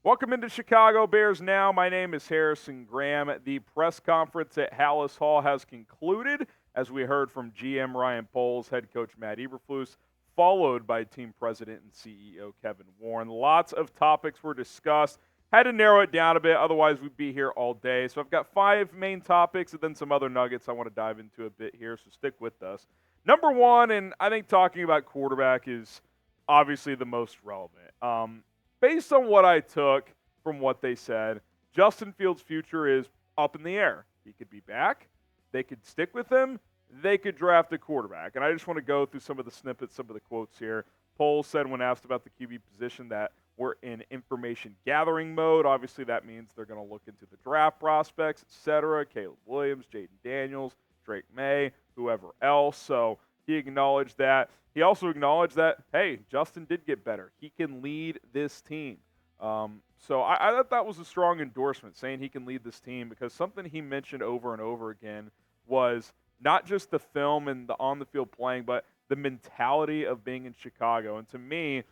Welcome into Chicago Bears Now. My name is Harrison Graham. The press conference at Halas Hall has concluded, as we heard from GM Ryan Poles, head coach Matt Eberflus, followed by team president and CEO Kevin Warren. Lots of topics were discussed. Had to narrow it down a bit, otherwise we'd be here all day. So I've got 5 main topics and then some other nuggets I want to dive into a bit here, so stick with us. Number one, and I think talking about quarterback is obviously the most relevant. Based on what I took from what they said, Justin Fields' future is up in the air. He could be back. They could stick with him. They could draft a quarterback. And I just want to go through some of the snippets, some of the quotes here. Poles said when asked about the QB position that we're in information gathering mode. Obviously, that means they're going to look into the draft prospects, etc. Caleb Williams, Jaden Daniels, Drake May, whoever else. So he acknowledged that. He also acknowledged that, hey, Justin did get better. He can lead this team. So I thought that was a strong endorsement, saying he can lead this team, because something he mentioned over and over again was not just the film and the on-the-field playing, but the mentality of being in Chicago. And to me,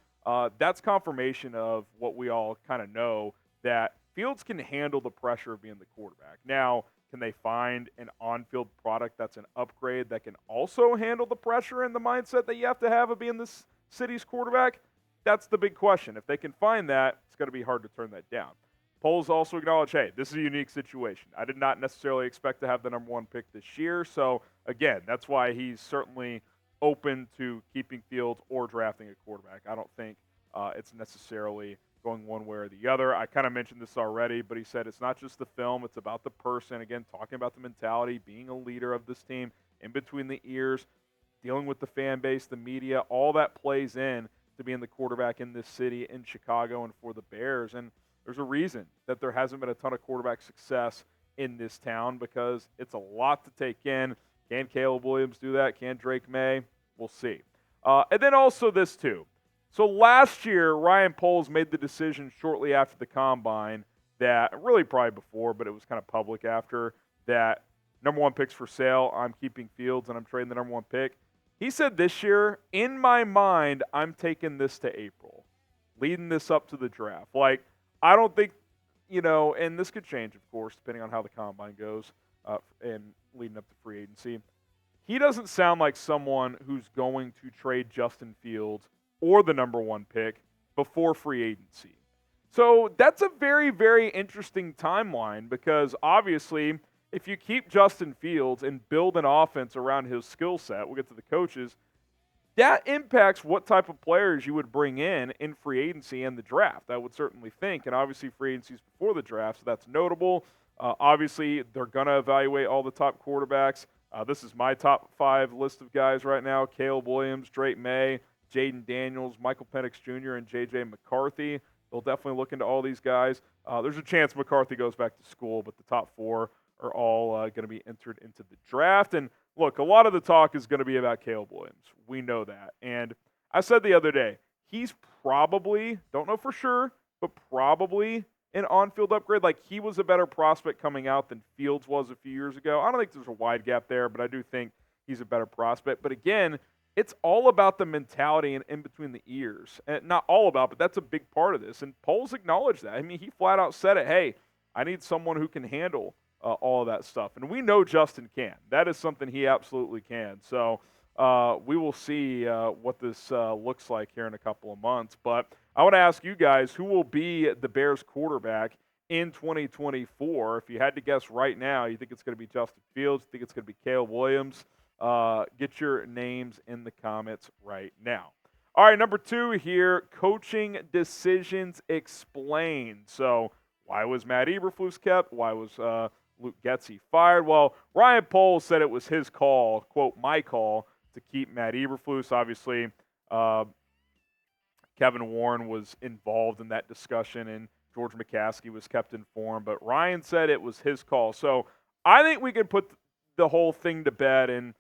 that's confirmation of what we all kind of know, that Fields can handle the pressure of being the quarterback. Now, can they find an on-field product that's an upgrade that can also handle the pressure and the mindset that you have to have of being this city's quarterback? That's the big question. If they can find that, it's going to be hard to turn that down. Poles also acknowledged, hey, this is a unique situation. I did not necessarily expect to have the number 1 pick this year. So, again, that's why he's certainly open to keeping Fields or drafting a quarterback. I don't think it's necessarily going one way or the other. I kind of mentioned this already, but he said it's not just the film, it's about the person. Again, talking about the mentality, being a leader of this team, in between the ears, dealing with the fan base, the media, all that plays in to being the quarterback in this city, in Chicago, and for the Bears. And there's a reason that there hasn't been a ton of quarterback success in this town, because it's a lot to take in. Can Caleb Williams do that? Can Drake May? We'll see. And then also this too. So last year, Ryan Poles made the decision shortly after the Combine that, really probably before, but it was kind of public after, that number 1 pick's for sale. I'm keeping Fields and I'm trading the number 1 pick. He said this year, in my mind, I'm taking this to April, leading this up to the draft. Like, I don't think, and this could change, of course, depending on how the Combine goes and leading up to free agency. He doesn't sound like someone who's going to trade Justin Fields or the number 1 pick before free agency. So that's a very, very interesting timeline, because obviously if you keep Justin Fields and build an offense around his skill set, we'll get to the coaches, that impacts what type of players you would bring in free agency and the draft, I would certainly think. And obviously free agency is before the draft, so that's notable. Obviously they're going to evaluate all the top quarterbacks. This is my top 5 list of guys right now: Caleb Williams, Drake May, Jaden Daniels, Michael Penix Jr., and J.J. McCarthy. They'll definitely look into all these guys. There's a chance McCarthy goes back to school, but the top 4 are all going to be entered into the draft. And look, a lot of the talk is going to be about Caleb Williams. We know that. And I said the other day, he's probably, don't know for sure, but probably an on-field upgrade. Like, he was a better prospect coming out than Fields was a few years ago. I don't think there's a wide gap there, but I do think he's a better prospect. But again, it's all about the mentality and in between the ears. And not all about, but that's a big part of this. And Poles acknowledged that. I mean, he flat out said it, hey, I need someone who can handle all of that stuff. And we know Justin can. That is something he absolutely can. So we will see what this looks like here in a couple of months. But I want to ask you guys, who will be the Bears quarterback in 2024? If you had to guess right now, you think it's going to be Justin Fields? You think it's going to be Caleb Williams? Get your names in the comments right now. All right, number 2 here, coaching decisions explained. So why was Matt Eberflus kept? Why was Luke Getsy fired? Well, Ryan Poles said it was his call, quote, my call, to keep Matt Eberflus. Obviously, Kevin Warren was involved in that discussion, and George McCaskey was kept informed. But Ryan said it was his call. So I think we can put the whole thing to bed, and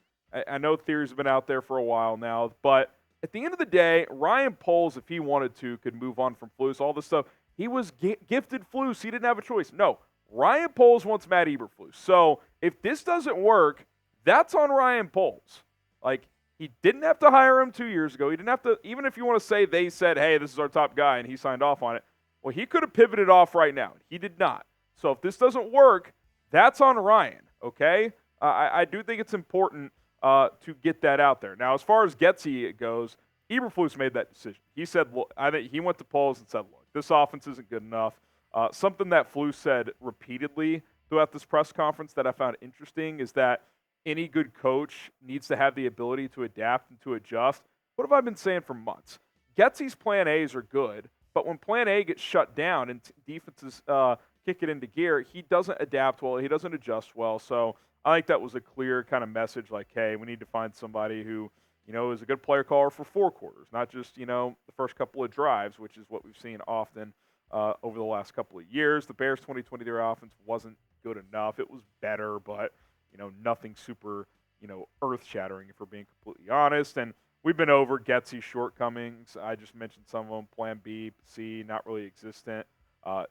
I know theories have been out there for a while now, but at the end of the day, Ryan Poles, if he wanted to, could move on from Flus, all this stuff. He was gifted Flus. He didn't have a choice. No, Ryan Poles wants Matt Eberflus. So if this doesn't work, that's on Ryan Poles. Like, he didn't have to hire him 2 years ago. He didn't have to, even if you want to say they said, hey, this is our top guy, and he signed off on it, Well, he could have pivoted off right now. He did not. So if this doesn't work, that's on Ryan, okay? I do think it's important to get that out there. Now, as far as Getsy goes, Eberflus made that decision. He said, look, I think he went to polls and said, look, this offense isn't good enough. Something that Flus said repeatedly throughout this press conference that I found interesting is that any good coach needs to have the ability to adapt and to adjust. What have I been saying for months? Getsy's plan A's are good, but when plan A gets shut down and defenses kick it into gear, he doesn't adapt well. He doesn't adjust well. So I think that was a clear kind of message like, hey, we need to find somebody who, is a good player caller for 4 quarters, not just, the first couple of drives, which is what we've seen often over the last couple of years. The Bears' 2023 offense wasn't good enough. It was better, but, nothing super, earth-shattering if we're being completely honest. And we've been over Getsy's shortcomings. I just mentioned some of them. Plan B, C, not really existent.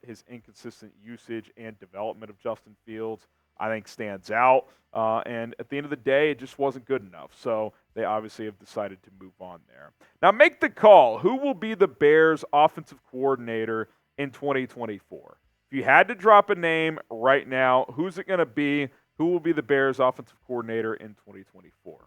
His inconsistent usage and development of Justin Fields, I think, stands out. And at the end of the day, it just wasn't good enough. So they obviously have decided to move on there. Now, make the call. Who will be the Bears' offensive coordinator in 2024? If you had to drop a name right now, who's it going to be? Who will be the Bears' offensive coordinator in 2024?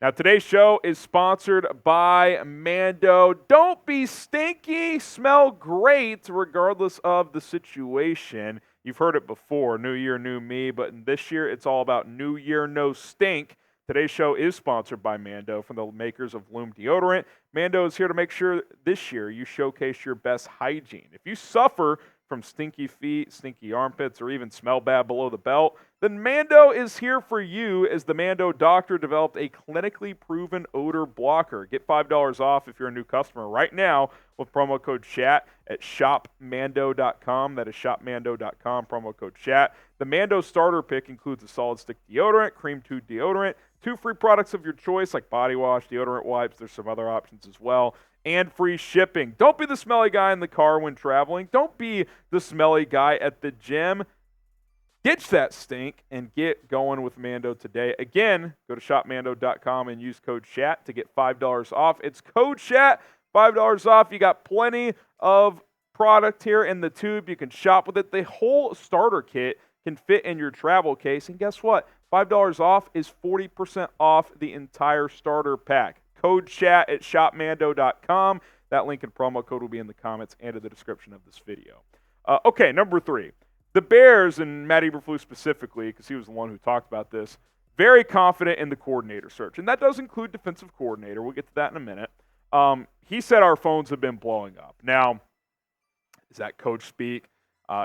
Now, today's show is sponsored by Mando. Don't be stinky. Smell great regardless of the situation. You've heard it before, new year, new me, but this year it's all about new year, no stink. Today's show is sponsored by Mando, from the makers of Loom deodorant. Mando is here to make sure this year you showcase your best hygiene. If you suffer from stinky feet, stinky armpits, or even smell bad below the belt, then Mando is here for you, as the Mando doctor developed a clinically proven odor blocker. Get $5 off if you're a new customer right now with promo code CHAT at shopmando.com. That is shopmando.com, promo code CHAT. The Mando starter pick includes a solid stick deodorant, cream tube deodorant, 2 free products of your choice like body wash, deodorant wipes. There's some other options as well, and free shipping. Don't be the smelly guy in the car when traveling. Don't be the smelly guy at the gym. Ditch that stink and get going with Mando today. Again, go to shopmando.com and use code CHAT to get $5 off. It's code CHAT, $5 off. You got plenty of product here in the tube. You can shop with it. The whole starter kit can fit in your travel case. And guess what? $5 off is 40% off the entire starter pack. Code CHAT at shopmando.com. That link and promo code will be in the comments and in the description of this video. Okay, number 3. The Bears, and Matt Eberflus specifically, because he was the one who talked about this, very confident in the coordinator search. And that does include defensive coordinator. We'll get to that in a minute. He said our phones have been blowing up. Now, is that coach speak?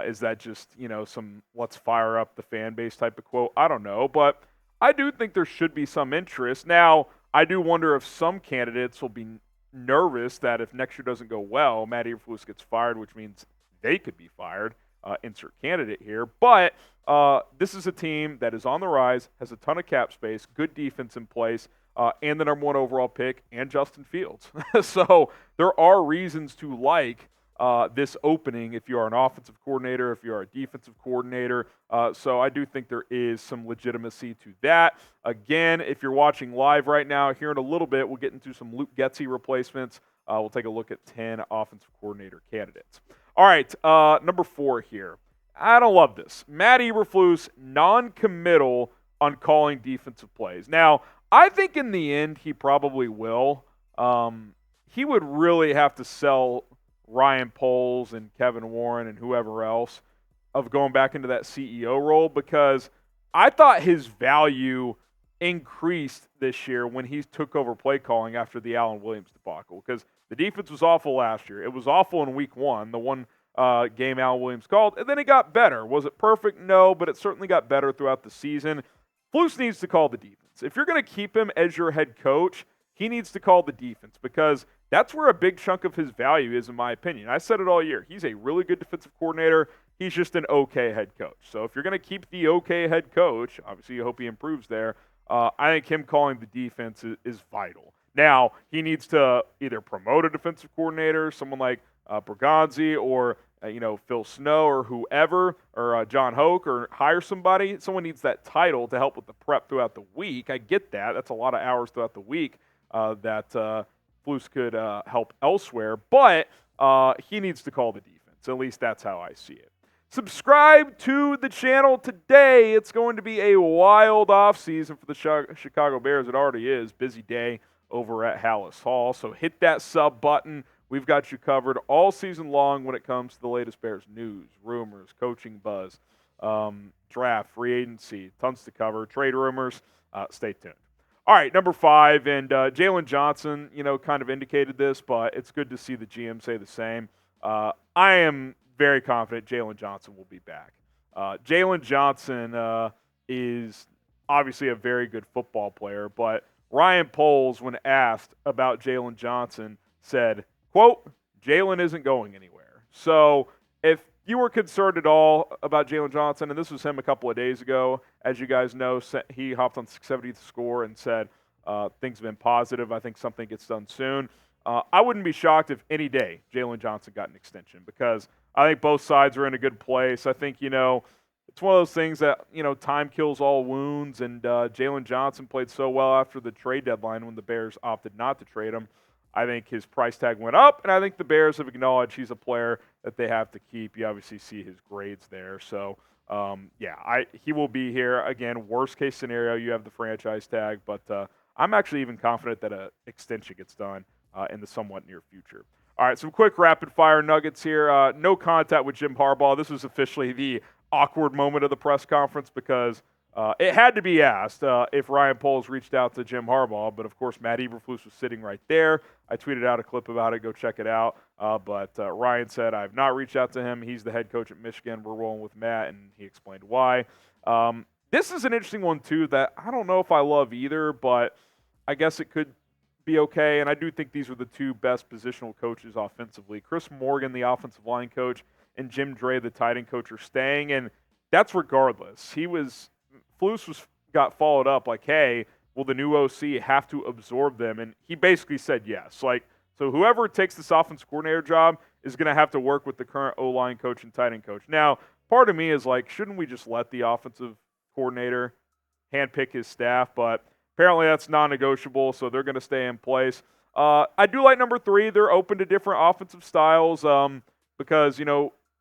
Is that just, some let's fire up the fan base type of quote? I don't know. But I do think there should be some interest. Now, I do wonder if some candidates will be nervous that if next year doesn't go well, Matt Eberflus gets fired, which means they could be fired. Insert candidate here. But this is a team that is on the rise, has a ton of cap space, good defense in place, and the number 1 overall pick, and Justin Fields. So there are reasons to like this opening if you are an offensive coordinator, if you are a defensive coordinator. So I do think there is some legitimacy to that. Again, if you're watching live right now, here in a little bit, we'll get into some Luke Getsy replacements. We'll take a look at 10 offensive coordinator candidates. All right, number 4 here. I don't love this. Matt Eberflus, non-committal on calling defensive plays. Now, I think in the end he probably will. He would really have to sell Ryan Poles and Kevin Warren and whoever else of going back into that CEO role, because I thought his value increased this year when he took over play calling after the Allen Williams debacle, because the defense was awful last year. It was awful in week 1, the one game Allen Williams called, and then it got better. Was it perfect? No, but it certainly got better throughout the season. Flus needs to call the defense. If you're going to keep him as your head coach, he needs to call the defense, because that's where a big chunk of his value is, in my opinion. I said it all year. He's a really good defensive coordinator. He's just an okay head coach. So if you're going to keep the okay head coach, obviously you hope he improves there, I think him calling the defense is vital. Now, he needs to either promote a defensive coordinator, someone like Bergonzi, or Phil Snow or whoever, or John Hoke, or hire somebody. Someone needs that title to help with the prep throughout the week. I get that. That's a lot of hours throughout the week that Flus could help elsewhere. But he needs to call the defense. At least that's how I see it. Subscribe to the channel today. It's going to be a wild offseason for the Chicago Bears. It already is. Busy day over at Halas Hall. So hit that sub button. We've got you covered all season long when it comes to the latest Bears news, rumors, coaching buzz, draft, free agency, tons to cover, trade rumors. Stay tuned. All right, number 5, and Jalen Johnson, kind of indicated this, but it's good to see the GM say the same. I am very confident Jalen Johnson will be back. Jalen Johnson is obviously a very good football player, but Ryan Poles, when asked about Jalen Johnson, said, quote, Jalen isn't going anywhere. So if you were concerned at all about Jalen Johnson, and this was him a couple of days ago, as you guys know, he hopped on 670th score and said things have been positive. I think something gets done soon. I wouldn't be shocked if any day Jalen Johnson got an extension because I think both sides are in a good place. I think, it's one of those things that, time kills all wounds, and Jalen Johnson played so well after the trade deadline when the Bears opted not to trade him. I think his price tag went up, and I think the Bears have acknowledged he's a player that they have to keep. You obviously see his grades there. So, he will be here. Again, worst case scenario, you have the franchise tag, but I'm actually even confident that an extension gets done in the somewhat near future. All right, some quick rapid-fire nuggets here. No contact with Jim Harbaugh. This was officially the awkward moment of the press conference because it had to be asked if Ryan Poles reached out to Jim Harbaugh, but of course Matt Eberflus was sitting right there. I tweeted out a clip about it. Go check it out. But Ryan said, I have not reached out to him. He's the head coach at Michigan. We're rolling with Matt, and he explained why. This is an interesting one, too, that I don't know if I love either, but I guess it could be okay. And I do think these are the two best positional coaches offensively. Chris Morgan, the offensive line coach, and Jim Dre, the tight end coach, are staying, and that's regardless. Flus got followed up like, hey, will the new OC have to absorb them? And he basically said yes. So whoever takes this offensive coordinator job is going to have to work with the current O-line coach and tight end coach. Now, part of me is like, shouldn't we just let the offensive coordinator handpick his staff? But apparently that's non-negotiable, so they're going to stay in place. I do like number 3. They're open to different offensive styles because,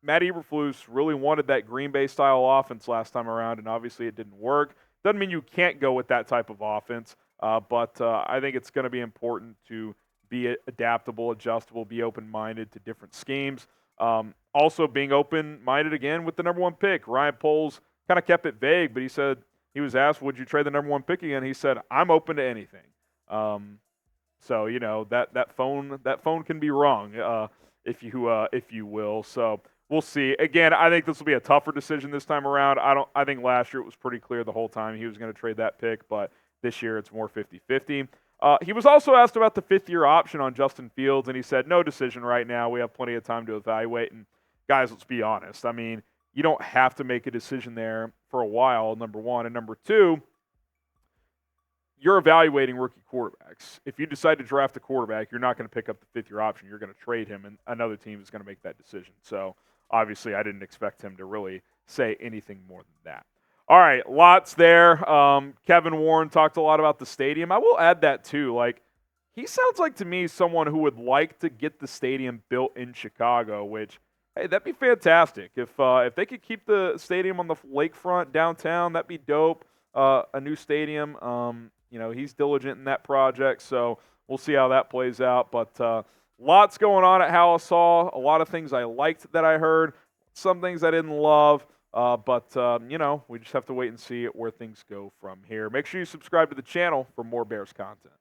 Matt Eberflus really wanted that Green Bay-style offense last time around, and obviously it didn't work. Doesn't mean you can't go with that type of offense, but I think it's going to be important to be adaptable, adjustable, be open-minded to different schemes. Also being open-minded again with the number 1 pick. Ryan Poles kind of kept it vague, but he said he was asked, would you trade the number 1 pick again? He said, I'm open to anything. So, that phone can be wrong, if you will. So we'll see. Again, I think this will be a tougher decision this time around. I think last year it was pretty clear the whole time he was going to trade that pick, but this year it's more 50-50. He was also asked about the 5th-year option on Justin Fields, and he said, no decision right now. We have plenty of time to evaluate. And guys, let's be honest. I mean, you don't have to make a decision there for a while, number 1. And number 2, you're evaluating rookie quarterbacks. If you decide to draft a quarterback, you're not going to pick up the 5th-year option. You're going to trade him, and another team is going to make that decision. So obviously I didn't expect him to really say anything more than that. All right, lots there. Kevin Warren talked a lot about the stadium. I will add that too. He sounds like to me someone who would like to get the stadium built in Chicago, which, hey, that'd be fantastic. If they could keep the stadium on the lakefront downtown, that'd be dope. A new stadium. He's diligent in that project, so we'll see how that plays out. But lots going on at Halas Hall. A lot of things I liked that I heard. Some things I didn't love. But we just have to wait and see where things go from here. Make sure you subscribe to the channel for more Bears content.